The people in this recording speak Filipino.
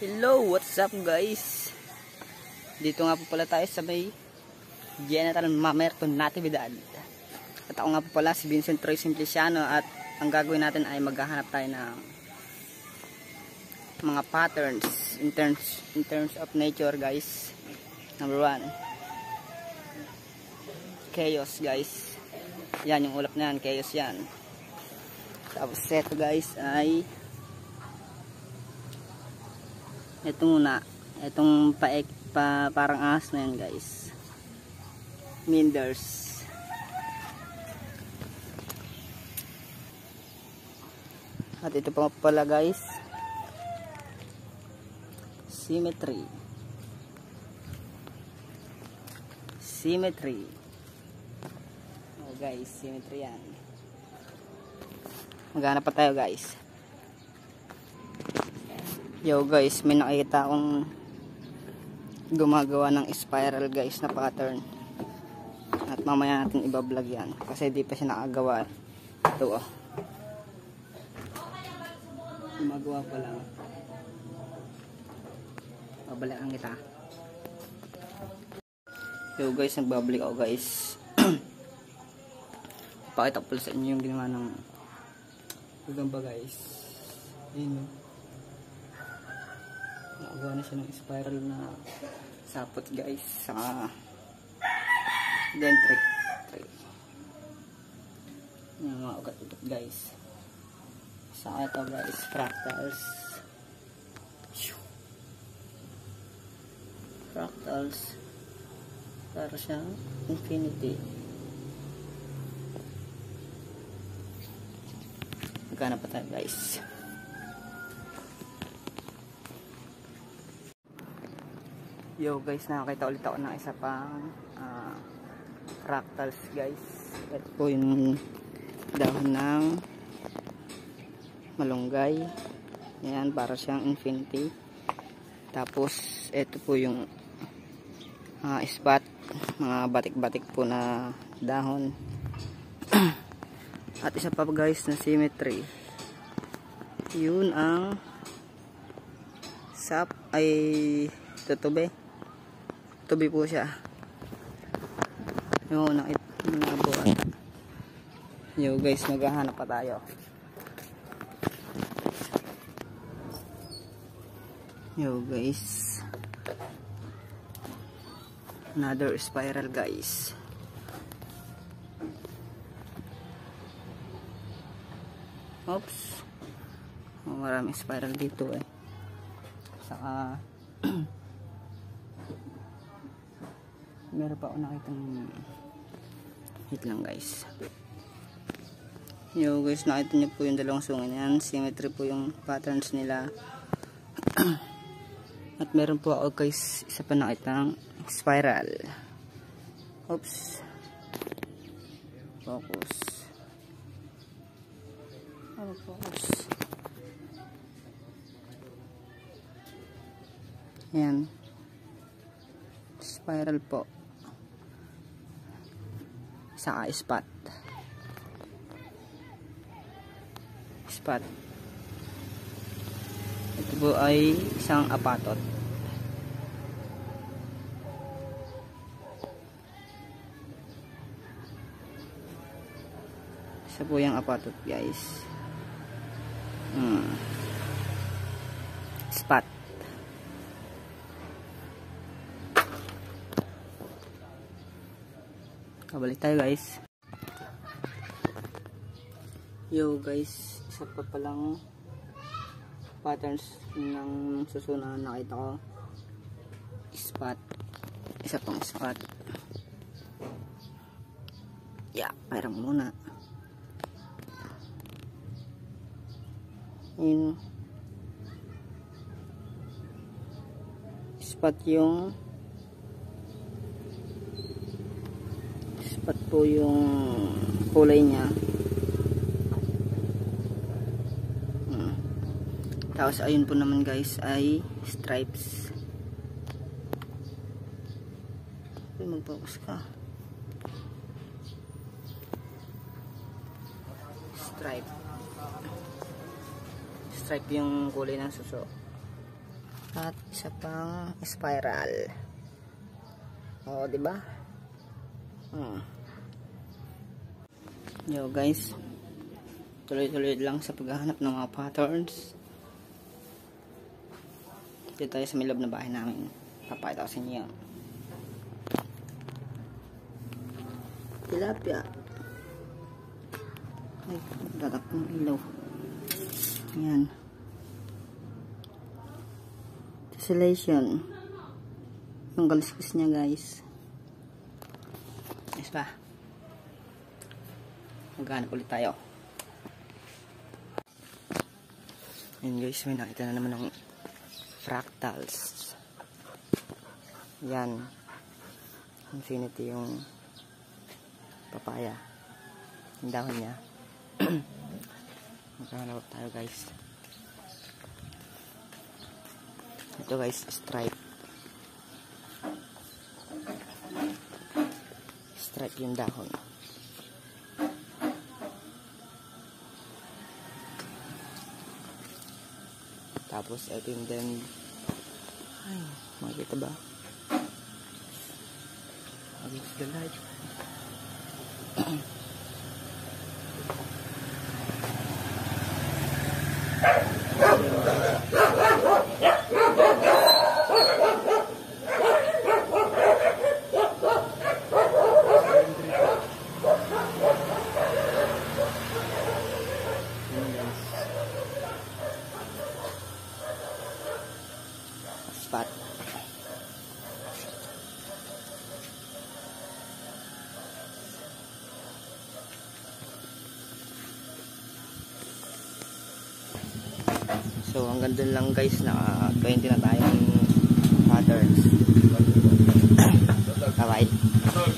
Hello, what's up guys? Dito nga po pala tayo sa may General Mamerto Natividad. At ako nga po pala si Vincent Troy Simpliciano. At ang gagawin natin ay maghahanap tayo ng mga patterns in terms of nature guys. Number 1, chaos guys. Yan yung ulap na yan, chaos yan. Tapos ito guys ay ito muna, itong parang ahas na yan guys, minders. At ito pa pala guys, symmetry. Oh guys, symmetry yan. Maghanap pa tayo guys. Yo guys, may nakikita akong gumagawa ng spiral guys na pattern. At mamaya natin ibablog yan kasi di pa siya nakagawa. Ito oh. Gumagawa pa lang. Babalikan kita. Yo guys, nagbabalik ako guys. Pakita ko pala sa inyo yung ginawa ng gagamba guys. Yun yun. Nakagawa na siya ng spiral na sapot guys sa dendritic tray. Yung mga ugat-ugat guys. Sa ito guys, fractals. Fractals para siyang infinity. Magkana pa tayo guys. Yo guys, nakakita ulit ako ng isa pang fractals guys. Ito po yung dahon ng malunggay. Ayan, para siyang infinity. Tapos ito po yung spot, mga batik-batik po na dahon. At isa pa guys na symmetry. Yun ang sap ay tutubi. Tubi po siya. Yung nabuhat. Yo guys, maghahanap pa tayo. Yo guys, another spiral guys. Oops, maraming spiral dito eh. Saka meron pa ako nakitang hit lang guys. Yo guys, nakita nyo po yung dalawang sungan yan. Symmetry po yung patterns nila. At meron po ako guys isa pa nakitang spiral. Oops, focus. Focus. Yan, spiral po. Saka spot. Ito po ay isang apatot. Isa po yung apatot guys. Spot. Kabalik tayo guys. Yo guys, isa pa palang patterns ng susunod na nakita ko. Spot. Isa pang spot. Yeah, parang muna. In spot yung spot po yung kulay niya. Tapos ayun po naman guys ay stripes. Mag-focus ka. Stripe yung kulay ng suso. At isa pang spiral. O, diba? Yo guys, tuloy-tuloy lang sa paghahanap ng mga patterns. Dito tayo sa may loob na bahay namin. Papakita ko sa inyo. Tilapia. Ay, datak ng ilaw. Ayan. Tessellation. Yung galiskis niya guys. Yes ba? Maghanap ulit tayo. Ayan guys, may nakita na naman ng fractals. Yan. Infinity yung papaya. Yung dahon niya. Maghanap tayo guys. Ito guys, stripe. Stripe yung dahon. Tapos ito yung then, ay, makikita ba? Against the light. Spot. So hanggang dun lang guys, na 20 na tayong patterns. Bye bye.